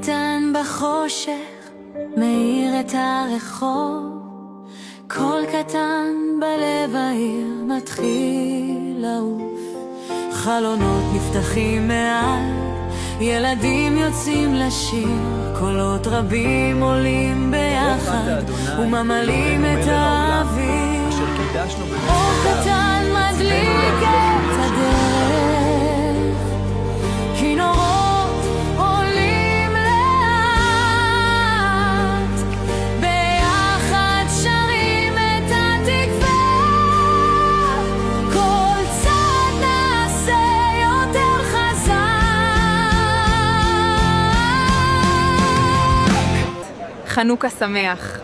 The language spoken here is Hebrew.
קטן בחושך מאיר את הרחוב, קול קטן בלב העיר מתחיל לעוף, חלונות נפתחים מעל, ילדים יוצאים לשיר, קולות רבים עולים ביחד וממלאים את האוויר. אור קטן מדליק את הדרך, כינורות עולים לאט, ביחד שרים את התקווה, כל צעד נעשה יותר חזק. חנוכה שמח.